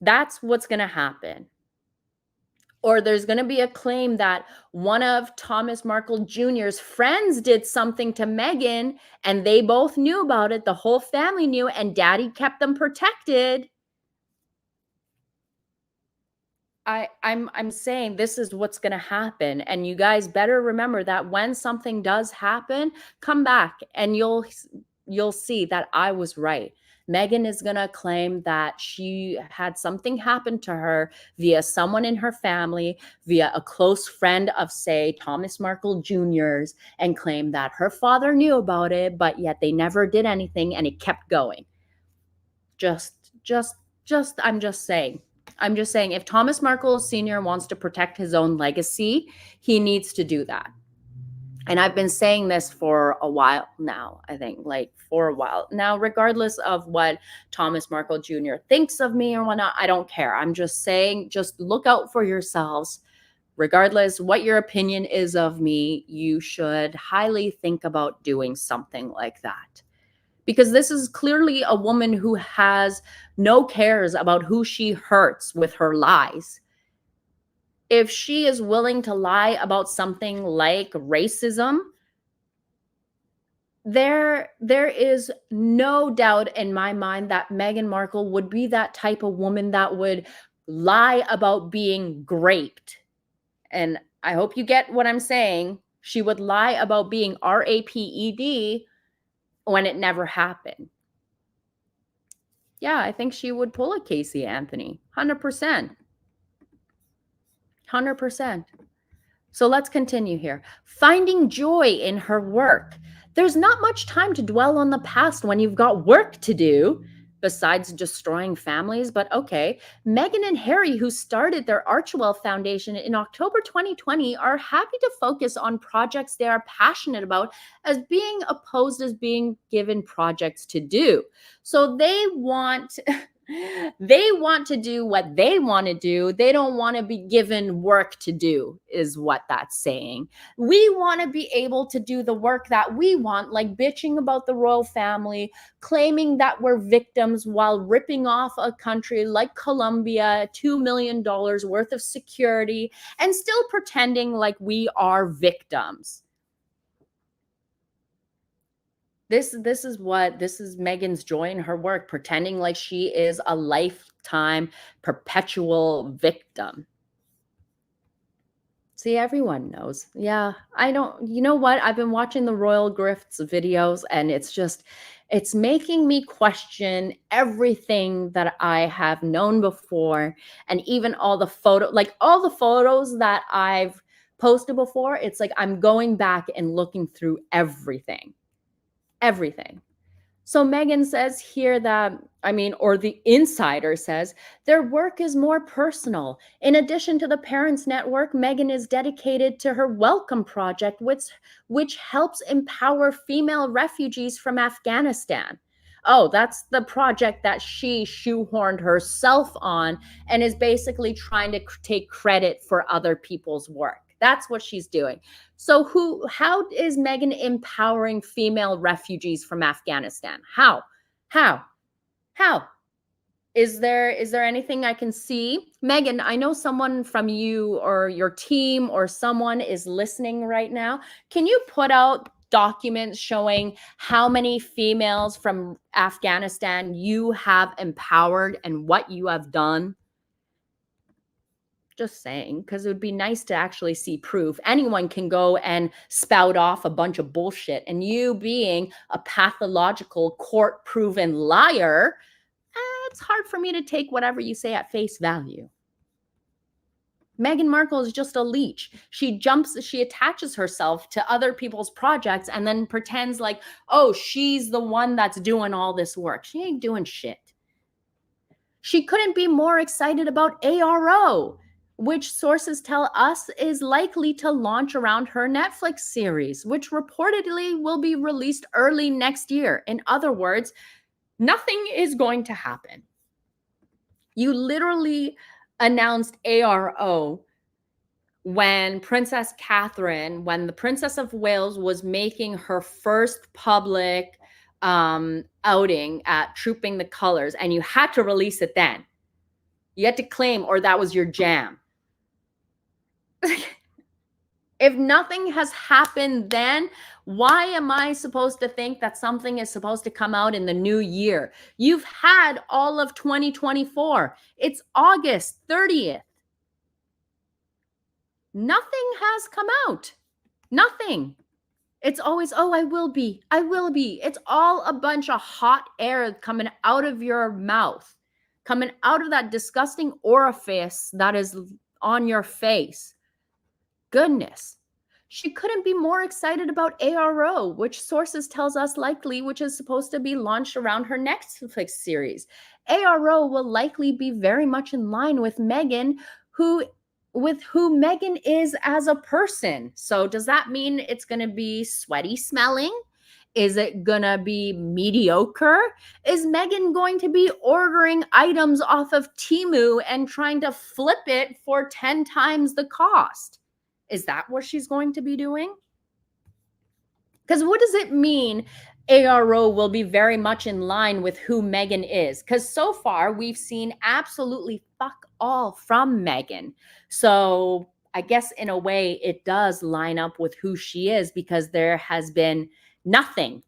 Speaker 1: That's what's going to happen. Or there's going to be a claim that one of Thomas Markle Jr.'s friends did something to Meghan and they both knew about it. The whole family knew and Daddy kept them protected. I'm saying this is what's going to happen. And you guys better remember that when something does happen, come back and you'll see that I was right. Meghan is going to claim that she had something happen to her via someone in her family, via a close friend of, say, Thomas Markle Jr.'s, and claim that her father knew about it, but yet they never did anything and it kept going. I'm just saying. I'm just saying, if Thomas Markle Sr. wants to protect his own legacy, he needs to do that. And I've been saying this for a while now, I think, like for a while. Now, regardless of what Thomas Markle Jr. thinks of me or whatnot, I don't care. I'm just saying, just look out for yourselves. Regardless what your opinion is of me, you should highly think about doing something like that. Because this is clearly a woman who has no cares about who she hurts with her lies. If she is willing to lie about something like racism, there is no doubt in my mind that Meghan Markle would be that type of woman that would lie about being raped. And I hope you get what I'm saying. She would lie about being raped when it never happened. Yeah, I think she would pull a Casey Anthony. 100%. 100%. So let's continue here. Finding joy in her work. There's not much time to dwell on the past when you've got work to do, besides destroying families. But okay, Meghan and Harry, who started their Archewell Foundation in October 2020, are happy to focus on projects they are passionate about as being opposed as being given projects to do. So they want to do what they want to do. They don't want to be given work to do, is what that's saying. We want to be able to do the work that we want, like bitching about the royal family, claiming that we're victims while ripping off a country like Colombia, $2 million worth of security, and still pretending like we are victims. This is Meghan's joy in her work, pretending like she is a lifetime perpetual victim. See, everyone knows. Yeah, I don't, you know what? I've been watching the Royal Grifts videos and it's making me question everything that I have known before. And even all the photos that I've posted before, it's like I'm going back and looking through everything. So Meghan says here that, or the insider says, their work is more personal. In addition to the Parents Network, Meghan is dedicated to her Welcome Project, which helps empower female refugees from Afghanistan. Oh, that's the project that she shoehorned herself on and is basically trying to take credit for other people's work. That's what she's doing. So how is Meghan empowering female refugees from Afghanistan? How? How? How? Is there anything I can see? Meghan, I know someone from you or your team or someone is listening right now. Can you put out documents showing how many females from Afghanistan you have empowered and what you have done? Just saying, because it would be nice to actually see proof. Anyone can go and spout off a bunch of bullshit. And you being a pathological, court proven liar, it's hard for me to take whatever you say at face value. Meghan Markle is just a leech. She attaches herself to other people's projects and then pretends like, oh, she's the one that's doing all this work. She ain't doing shit. She couldn't be more excited about ARO, which sources tell us is likely to launch around her Netflix series, which reportedly will be released early next year. In other words, nothing is going to happen. You literally announced ARO when Princess Catherine, when the Princess of Wales was making her first public outing at Trooping the Colors, and you had to release it then. You had to claim, or that was your jam. If nothing has happened then, why am I supposed to think that something is supposed to come out in the new year? You've had all of 2024. It's August 30th. Nothing has come out. Nothing. It's always, oh, I will be. I will be. It's all a bunch of hot air coming out of your mouth, coming out of that disgusting orifice that is on your face. Goodness. She couldn't be more excited about ARO, which sources tells us likely, which is supposed to be launched around her next Netflix series. ARO will likely be very much in line with Meghan, who Meghan is as a person. So does that mean it's going to be sweaty smelling? Is it going to be mediocre? Is Meghan going to be ordering items off of Temu and trying to flip it for 10 times the cost? Is that what she's going to be doing? Because what does it mean ARO will be very much in line with who Meghan is? Because so far we've seen absolutely fuck all from Meghan. So I guess in a way it does line up with who she is, because there has been nothing.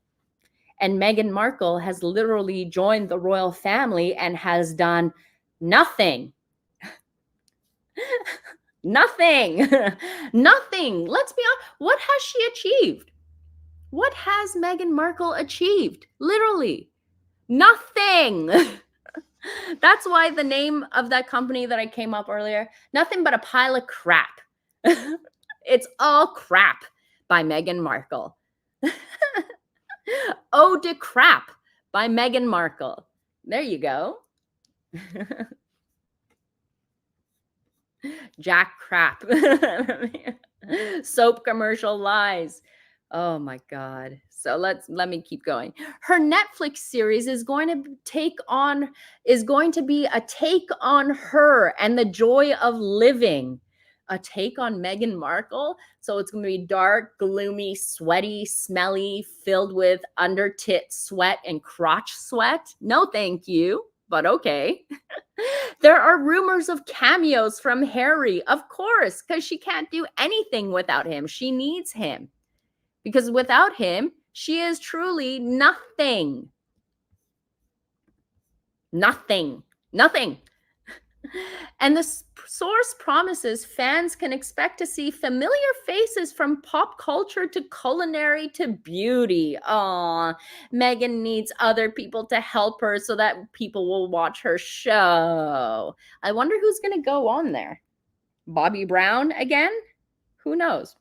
Speaker 1: And Meghan Markle has literally joined the royal family and has done nothing. Nothing. Nothing. Let's be honest. What has she achieved? What has Meghan Markle achieved? Literally nothing. That's why the name of that company that I came up earlier, nothing but a pile of crap. It's all crap by Meghan Markle. Ode to Crap by Meghan Markle. There you go. Jack Crap. Soap commercial lies. Oh my God. So let me keep going. Her Netflix series is going to be a take on her and the joy of living. A take on Meghan Markle. So it's going to be dark, gloomy, sweaty, smelly, filled with under tit sweat and crotch sweat. No, thank you. But okay. There are rumors of cameos from Harry, of course, because she can't do anything without him. She needs him. Because without him, she is truly nothing. Nothing. Nothing. And the source promises fans can expect to see familiar faces from pop culture to culinary to beauty. Aw, Meghan needs other people to help her so that people will watch her show. I wonder who's going to go on there. Bobby Brown again? Who knows?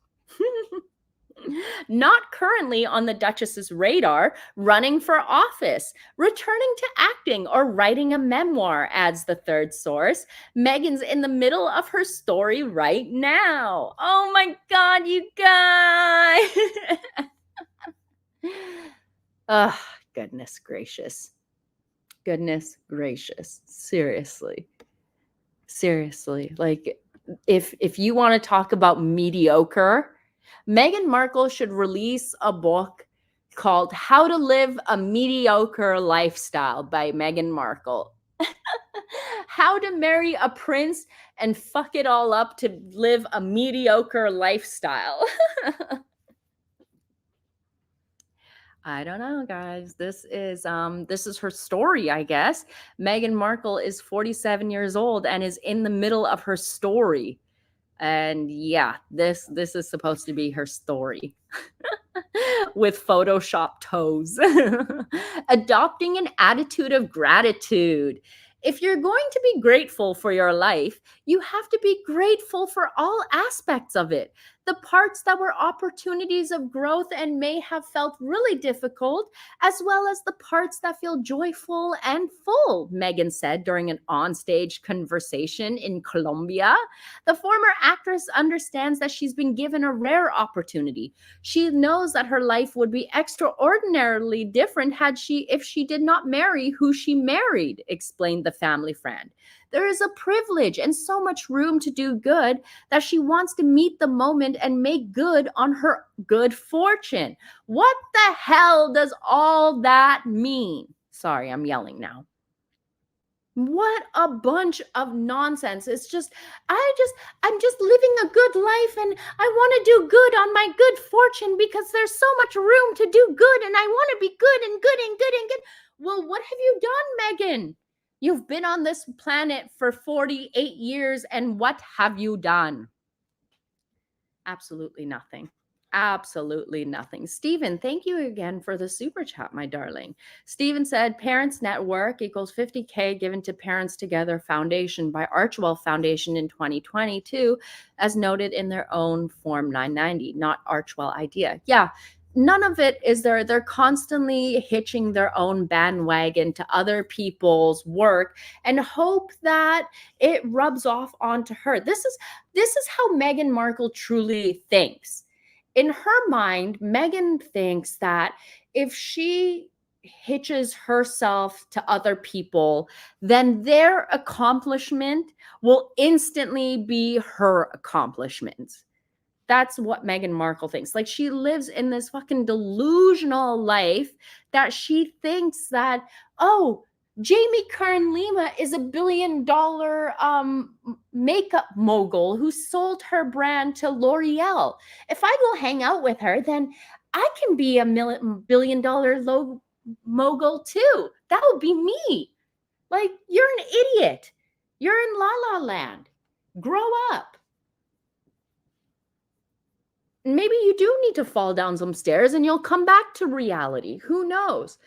Speaker 1: Not currently on the Duchess's radar, running for office, returning to acting, or writing a memoir, adds the third source. Meghan's in the middle of her story right now. Oh my God, you guys. Oh, goodness gracious. Goodness gracious. Seriously. Seriously. Like, if you want to talk about mediocre, Meghan Markle should release a book called How to Live a Mediocre Lifestyle by Meghan Markle. How to marry a prince and fuck it all up to live a mediocre lifestyle. I don't know, guys. This is her story, I guess. Meghan Markle is 47 years old and is in the middle of her story. And yeah, this is supposed to be her story. With Photoshop toes. Adopting an attitude of gratitude. If you're going to be grateful for your life, you have to be grateful for all aspects of it. The parts that were opportunities of growth and may have felt really difficult, as well as the parts that feel joyful and full, Meghan said during an onstage conversation in Colombia. The former actress understands that she's been given a rare opportunity. She knows that her life would be extraordinarily different if she did not marry who she married, explained the family friend. There is a privilege and so much room to do good that she wants to meet the moment and make good on her good fortune. What the hell does all that mean? Sorry, I'm yelling now. What a bunch of nonsense. I'm just living a good life and I want to do good on my good fortune because there's so much room to do good and I want to be good and good and good and good. Well, what have you done, Meghan? You've been on this planet for 48 years and what have you done? Absolutely nothing. Absolutely nothing. Stephen, thank you again for the super chat, my darling. Stephen said, Parents Network equals 50K given to Parents Together Foundation by Archwell Foundation in 2022, as noted in their own Form 990, not Archwell idea. Yeah, none of it is there. They're constantly hitching their own bandwagon to other people's work and hope that it rubs off onto her. This is how Meghan Markle truly thinks. In her mind, Meghan thinks that if she hitches herself to other people, then their accomplishment will instantly be her accomplishment. That's what Meghan Markle thinks. Like, she lives in this fucking delusional life that she thinks that, oh, Jamie Kern Lima is $1 billion makeup mogul who sold her brand to L'Oreal. If I go hang out with her, then I can be $1 billion mogul too. That would be me. Like, you're an idiot. You're in La La Land. Grow up. Maybe you do need to fall down some stairs and you'll come back to reality. Who knows?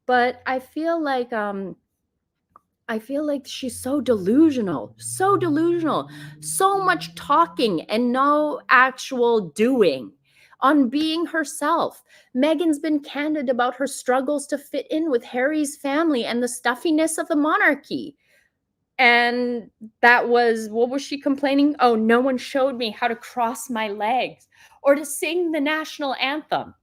Speaker 1: But I feel like she's so delusional, so much talking and no actual doing on being herself. Meghan's been candid about her struggles to fit in with Harry's family and the stuffiness of the monarchy. And that was, what was she complaining? Oh, no one showed me how to cross my legs or to sing the national anthem.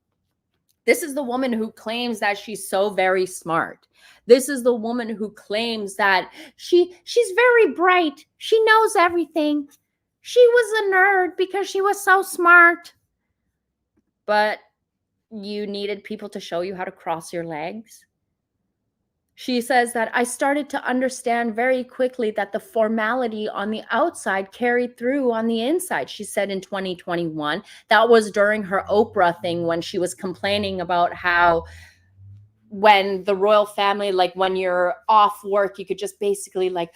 Speaker 1: This is the woman who claims that she's so very smart. This is the woman who claims that she's very bright. She knows everything. She was a nerd because she was so smart. But you needed people to show you how to cross your legs. She says that I started to understand very quickly that the formality on the outside carried through on the inside, she said in 2021. That was during her Oprah thing when she was complaining about how when the royal family, like when you're off work, you could just basically like,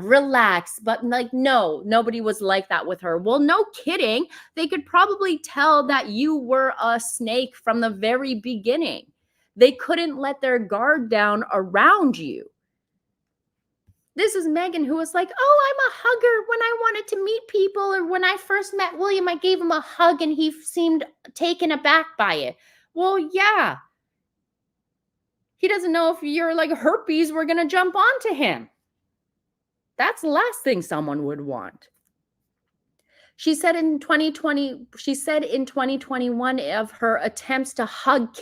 Speaker 1: relax. But like, no, nobody was like that with her. Well, no kidding. They could probably tell that you were a snake from the very beginning. They couldn't let their guard down around you. This is Meghan, who was like, oh, I'm a hugger when I wanted to meet people. Or when I first met William, I gave him a hug and he seemed taken aback by it. Well, yeah. He doesn't know if you're like herpes, we're going to jump onto him. That's the last thing someone would want. She said in 2021 of her attempts to hug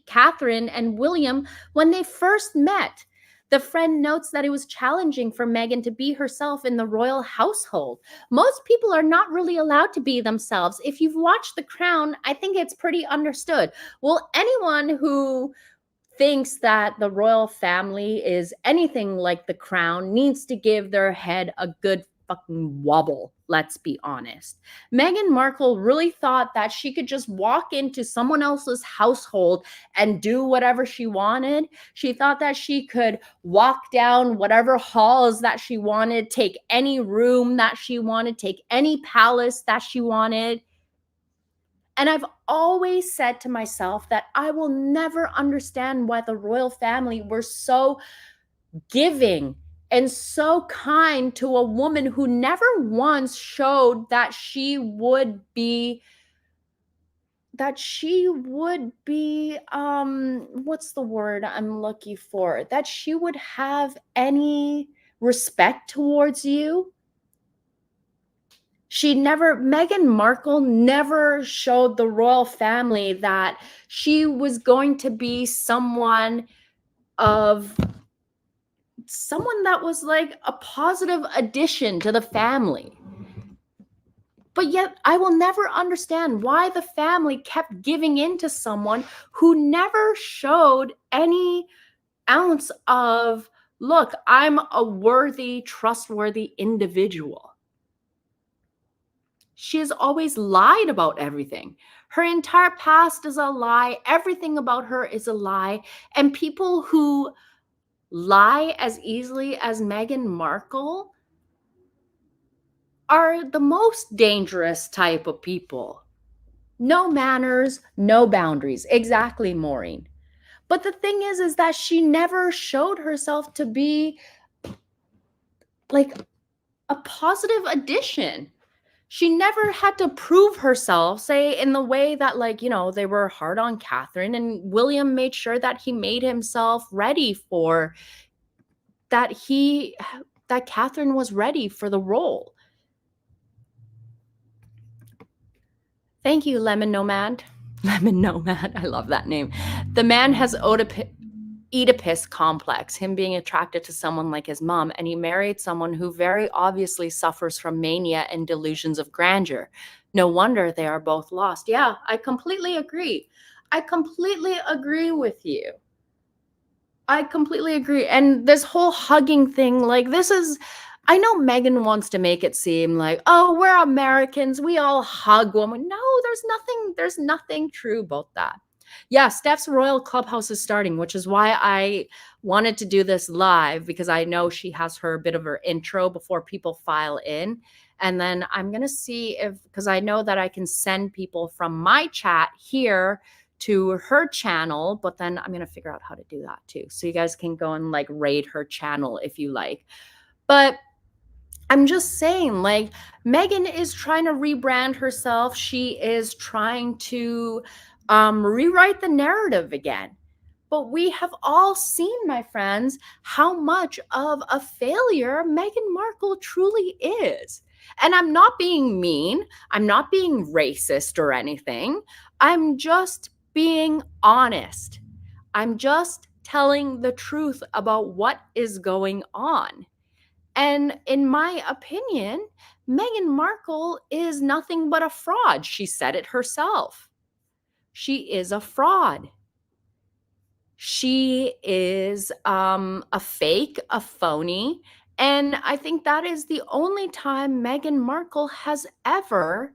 Speaker 1: Catherine and William when they first met. The friend notes that it was challenging for Meghan to be herself in the royal household. Most people are not really allowed to be themselves. If you've watched The Crown, I think it's pretty understood. Well, anyone who thinks that the royal family is anything like the crown needs to give their head a good fucking wobble. Let's be honest. Meghan Markle really thought that she could just walk into someone else's household and do whatever she wanted. She thought that she could walk down whatever halls that she wanted, take any room that she wanted, take any palace that she wanted. And I've always said to myself that I will never understand why the royal family were so giving and so kind to a woman who never once showed that she would be what's the word I'm looking for, that she would have any respect towards you. Meghan Markle never showed the royal family that she was going to be someone that was like a positive addition to the family. But yet I will never understand why the family kept giving in to someone who never showed any ounce of, look, I'm a worthy, trustworthy individual. She has always lied about everything. Her entire past is a lie. Everything about her is a lie. And people who lie as easily as Meghan Markle are the most dangerous type of people. No manners, no boundaries. Exactly, Maureen. But the thing is that she never showed herself to be like a positive addition. She never had to prove herself, say, in the way that, like, they were hard on Catherine, and William made sure that he made himself ready for that, that Catherine was ready for the role. Thank you, Lemon Nomad. Lemon Nomad, I love that name. The man has Oedipus complex, him being attracted to someone like his mom, and he married someone who very obviously suffers from mania and delusions of grandeur. No wonder they are both lost. Yeah, I completely agree. I completely agree with you. I completely agree. And this whole hugging thing, like, I know Meghan wants to make it seem like, oh, we're Americans, we all hug women. No, there's nothing true about that. Yeah, Steph's Royal Clubhouse is starting, which is why I wanted to do this live, because I know she has her bit of her intro before people file in. And then I'm going to see because I know that I can send people from my chat here to her channel, but then I'm going to figure out how to do that too. So you guys can go and like raid her channel if you like. But I'm just saying, like, Meghan is trying to rebrand herself. She is trying to rewrite the narrative again. But we have all seen, my friends, how much of a failure Meghan Markle truly is. And I'm not being mean. I'm not being racist or anything. I'm just being honest. I'm just telling the truth about what is going on. And in my opinion, Meghan Markle is nothing but a fraud. She said it herself. She is a fraud. She is a fake, a phony. And I think that is the only time Meghan Markle has ever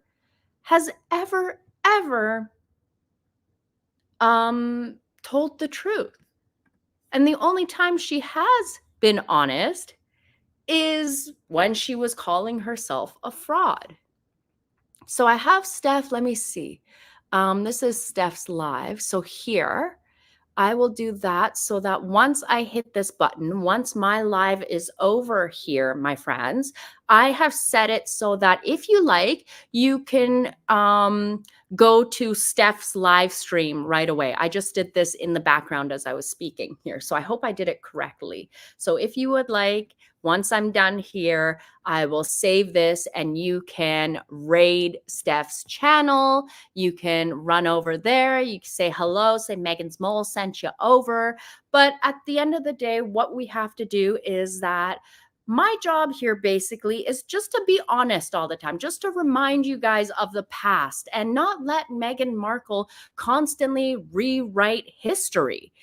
Speaker 1: told the truth. And the only time she has been honest is when she was calling herself a fraud. So I have Steph, let me see. This is Steph's live. So here, I will do that so that once I hit this button, once my live is over here, my friends, I have set it so that if you like, you can go to Steph's live stream right away. I just did this in the background as I was speaking here. So I hope I did it correctly. So if you would like, once I'm done here, I will save this and you can raid Steph's channel. You can run over there. You can say hello, say MeghansMole sent you over. But at the end of the day, what we have to do is that my job here basically is just to be honest all the time, just to remind you guys of the past and not let Meghan Markle constantly rewrite history.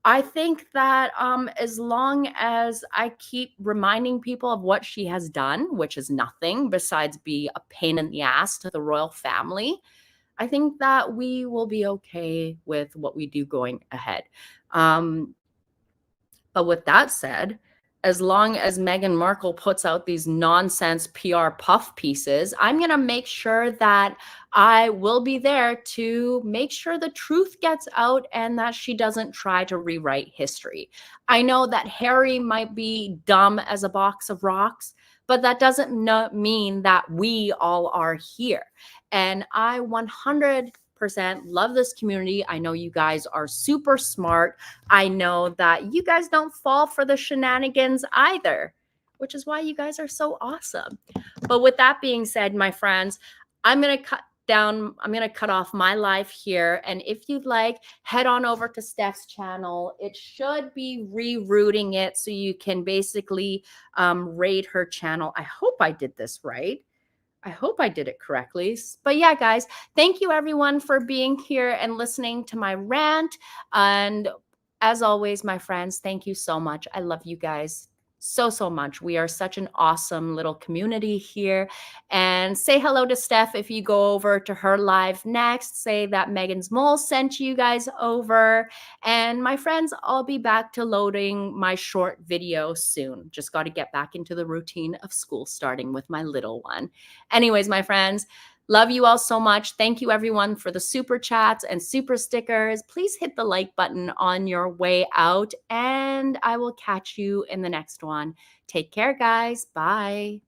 Speaker 1: I think that as long as I keep reminding people of what she has done, which is nothing besides be a pain in the ass to the royal family, I think that we will be okay with what we do going ahead. But with that said, as long as Meghan Markle puts out these nonsense PR puff pieces, I'm going to make sure that I will be there to make sure the truth gets out and that she doesn't try to rewrite history. I know that Harry might be dumb as a box of rocks, but that doesn't mean that we all are here. And I 100% love this community. I know you guys are super smart. I know that you guys don't fall for the shenanigans either, which is why you guys are so awesome. But with that being said, my friends, I'm going to cut off my live here. And if you'd like, head on over to Steph's channel. It should be rerouting it so you can basically raid her channel. I hope I did this right. I hope I did it correctly. But yeah, guys, thank you everyone for being here and listening to my rant. And as always, my friends, thank you so much. I love you guys so much. We are such an awesome little community here. And say hello to Steph if you go over to her live next. Say that MeghansMole sent you guys over. And my friends, I'll be back to loading my short video soon. Just got to get back into the routine of school starting with my little one. Anyways, my friends, love you all so much. Thank you everyone for the super chats and super stickers. Please hit the like button on your way out and I will catch you in the next one. Take care, guys. Bye.